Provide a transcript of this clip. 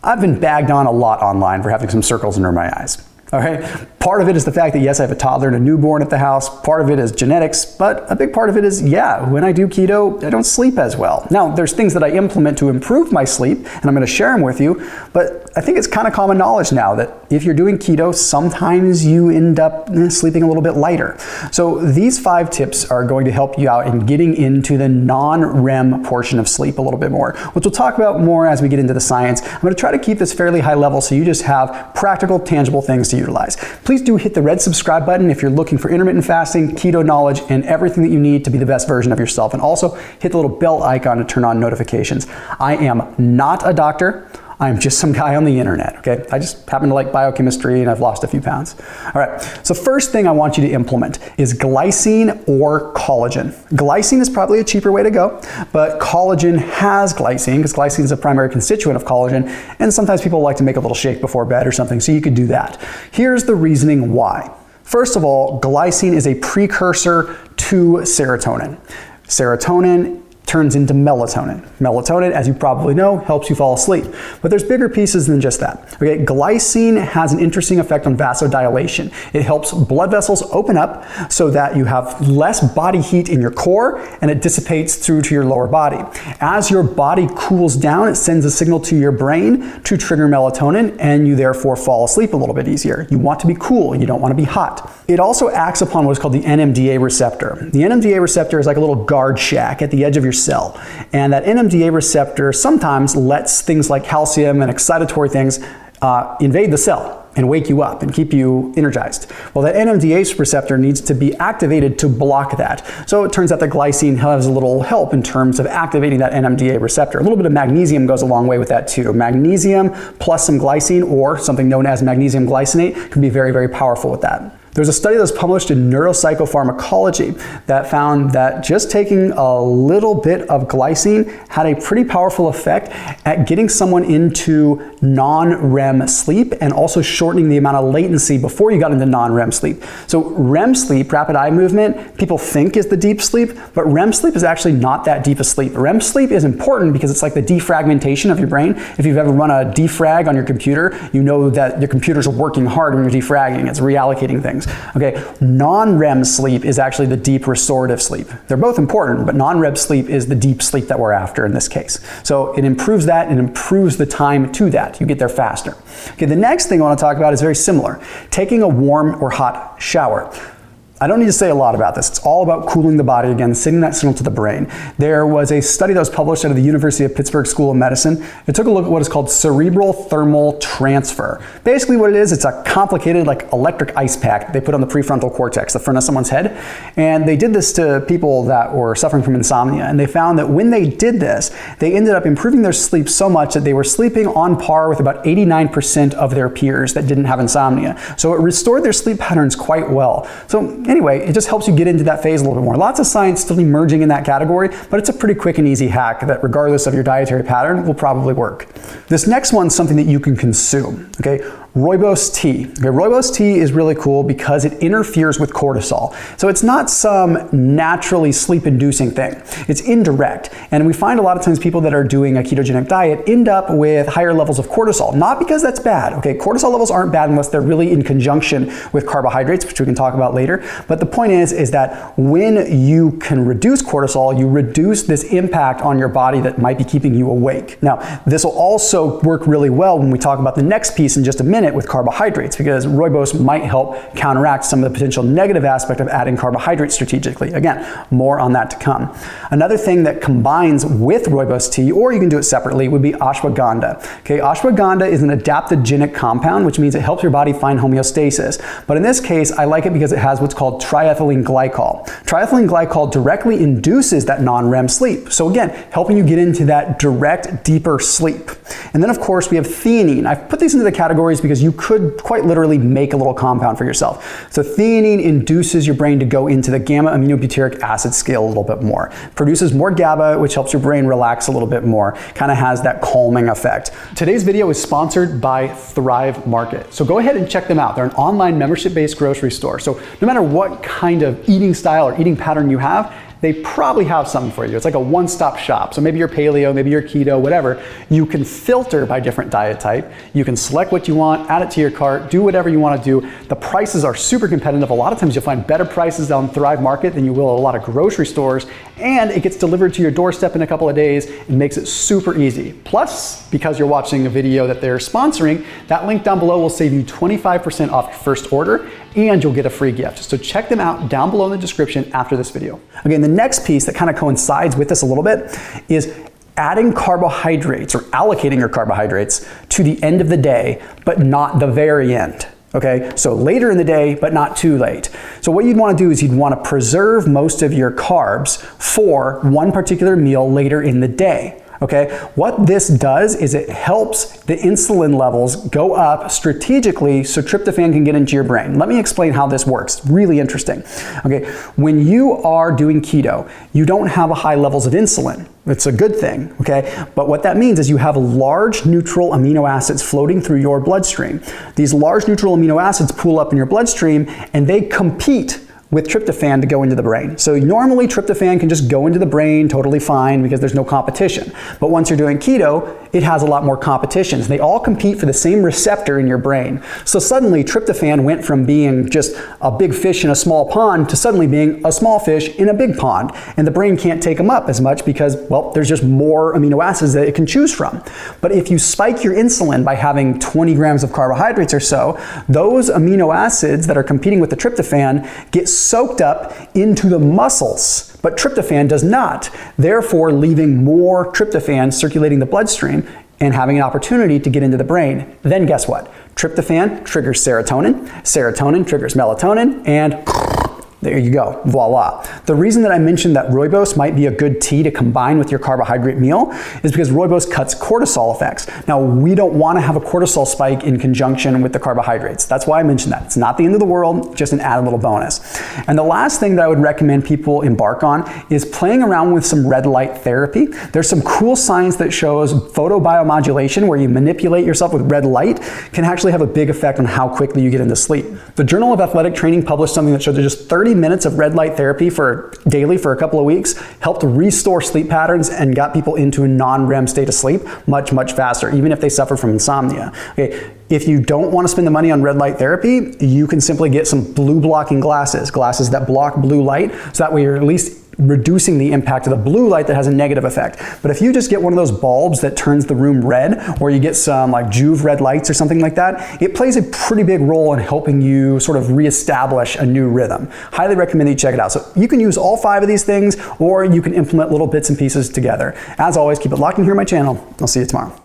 I've been bagged on a lot online for having some circles under my eyes. Okay, part of it is the fact that yes, I have a toddler and a newborn at the house. Part of it is genetics, but a big part of it is, yeah, when I do keto, I don't sleep as well. Now, there's things that I implement to improve my sleep, and I'm going to share them with you, but I think it's kind of common knowledge now that if you're doing keto, sometimes you end up sleeping a little bit lighter. So these 5 tips are going to help you out in getting into the non-REM portion of sleep a little bit more, which we'll talk about more as we get into the science. I'm going to try to keep this fairly high level so you just have practical, tangible things to utilize. Please do hit the red subscribe button if you're looking for intermittent fasting, keto knowledge, and everything that you need to be the best version of yourself. And also hit the little bell icon to turn on notifications. I am not a doctor. I'm just some guy on the internet, okay? I just happen to like biochemistry and I've lost a few pounds. All right, so first thing I want you to implement is glycine or collagen. Glycine is probably a cheaper way to go, but collagen has glycine because glycine is a primary constituent of collagen, and sometimes people like to make a little shake before bed or something, so you could do that. Here's the reasoning why. First of all, glycine is a precursor to serotonin. Serotonin turns into melatonin. Melatonin, as you probably know, helps you fall asleep. But there's bigger pieces than just that. Okay, glycine has an interesting effect on vasodilation. It helps blood vessels open up so that you have less body heat in your core and it dissipates through to your lower body. As your body cools down, it sends a signal to your brain to trigger melatonin, and you therefore fall asleep a little bit easier. You want to be cool, you don't want to be hot. It also acts upon what is called the NMDA receptor. The NMDA receptor is like a little guard shack at the edge of your cell. And that NMDA receptor sometimes lets things like calcium and excitatory things invade the cell and wake you up and keep you energized. Well, that NMDA receptor needs to be activated to block that. So it turns out that glycine has a little help in terms of activating that NMDA receptor. A little bit of magnesium goes a long way with that too. Magnesium plus some glycine, or something known as magnesium glycinate, can be very, very powerful with that. There's a study that was published in Neuropsychopharmacology that found that just taking a little bit of glycine had a pretty powerful effect at getting someone into non-REM sleep and also shortening the amount of latency before you got into non-REM sleep. So REM sleep, rapid eye movement, people think is the deep sleep, but REM sleep is actually not that deep a sleep. REM sleep is important because it's like the defragmentation of your brain. If you've ever run a defrag on your computer, you know that your computers are working hard when you're defragging. It's reallocating things. Okay, non-REM sleep is actually the deep restorative sleep. They're both important, but non-REM sleep is the deep sleep that we're after in this case. So it improves that and improves the time to that. You get there faster. Okay, the next thing I want to talk about is very similar. Taking a warm or hot shower. I don't need to say a lot about this. It's all about cooling the body again, sending that signal to the brain. There was a study that was published out of the University of Pittsburgh School of Medicine. It took a look at what is called cerebral thermal transfer. Basically what it is, it's a complicated like electric ice pack they put on the prefrontal cortex, the front of someone's head. And they did this to people that were suffering from insomnia. And they found that when they did this, they ended up improving their sleep so much that they were sleeping on par with about 89% of their peers that didn't have insomnia. So it restored their sleep patterns quite well. So anyway, it just helps you get into that phase a little bit more. Lots of science still emerging in that category, but it's a pretty quick and easy hack that regardless of your dietary pattern will probably work. This next one's something that you can consume, okay? Rooibos tea. Okay, Rooibos tea is really cool because it interferes with cortisol. So it's not some naturally sleep-inducing thing. It's indirect. And we find a lot of times people that are doing a ketogenic diet end up with higher levels of cortisol. Not because that's bad. Okay, cortisol levels aren't bad unless they're really in conjunction with carbohydrates, which we can talk about later. But the point is that when you can reduce cortisol, you reduce this impact on your body that might be keeping you awake. Now, this will also work really well when we talk about the next piece in just a minute with carbohydrates, because Rooibos might help counteract some of the potential negative aspect of adding carbohydrates strategically. Again, more on that to come. Another thing that combines with Rooibos tea, or you can do it separately, would be ashwagandha. Okay, ashwagandha is an adaptogenic compound, which means it helps your body find homeostasis. But in this case, I like it because it has what's called triethylene glycol. Triethylene glycol directly induces that non-REM sleep. So again, helping you get into that direct, deeper sleep. And then of course we have theanine. I've put these into the categories because you could quite literally make a little compound for yourself. So theanine induces your brain to go into the gamma aminobutyric acid scale a little bit more. Produces more GABA, which helps your brain relax a little bit more. Kind of has that calming effect. Today's video is sponsored by Thrive Market. So go ahead and check them out. They're an online membership-based grocery store. So no matter what kind of eating style or eating pattern you have, they probably have something for you. It's like a one-stop shop. So maybe you're paleo, maybe you're keto, whatever. You can filter by different diet type. You can select what you want, add it to your cart, do whatever you want to do. The prices are super competitive. A lot of times you'll find better prices on Thrive Market than you will at a lot of grocery stores, and it gets delivered to your doorstep in a couple of days and makes it super easy. Plus, because you're watching a video that they're sponsoring, that link down below will save you 25% off your first order, and you'll get a free gift. So check them out down below in the description after this video. Okay, and the next piece that kind of coincides with this a little bit is adding carbohydrates or allocating your carbohydrates to the end of the day, but not the very end. Okay, so later in the day, but not too late. So what you'd want to do is you'd want to preserve most of your carbs for one particular meal later in the day. Okay, what this does is it helps the insulin levels go up strategically so tryptophan can get into your brain. Let me explain how this works. Really interesting. Okay, when you are doing keto, you don't have high levels of insulin. It's a good thing, okay? But what that means is you have large neutral amino acids floating through your bloodstream. These large neutral amino acids pool up in your bloodstream and they compete with tryptophan to go into the brain. So normally tryptophan can just go into the brain totally fine because there's no competition. But once you're doing keto, it has a lot more competition. They all compete for the same receptor in your brain. So suddenly tryptophan went from being just a big fish in a small pond to suddenly being a small fish in a big pond. And the brain can't take them up as much because, well, there's just more amino acids that it can choose from. But if you spike your insulin by having 20 grams of carbohydrates or so, those amino acids that are competing with the tryptophan get soaked up into the muscles, but tryptophan does not, therefore leaving more tryptophan circulating the bloodstream and having an opportunity to get into the brain. Then guess what? Tryptophan triggers serotonin, serotonin triggers melatonin, and there you go, voila. The reason that I mentioned that Rooibos might be a good tea to combine with your carbohydrate meal is because Rooibos cuts cortisol effects. Now, we don't want to have a cortisol spike in conjunction with the carbohydrates. That's why I mentioned that. It's not the end of the world, just an added little bonus. And the last thing that I would recommend people embark on is playing around with some red light therapy. There's some cool science that shows photobiomodulation, where you manipulate yourself with red light, can actually have a big effect on how quickly you get into sleep. The Journal of Athletic Training published something that showed that just 30 minutes of red light therapy daily for a couple of weeks helped restore sleep patterns and got people into a non-REM state of sleep much, much faster, even if they suffer from insomnia. Okay, if you don't want to spend the money on red light therapy, you can simply get some blue blocking glasses that block blue light, so that way you're at least reducing the impact of the blue light that has a negative effect. But if you just get one of those bulbs that turns the room red, or you get some like Juve red lights or something like that, it plays a pretty big role in helping you sort of reestablish a new rhythm. Highly recommend that you check it out. So you can use all 5 of these things, or you can implement little bits and pieces together. As always, keep it locked in here on my channel. I'll see you tomorrow.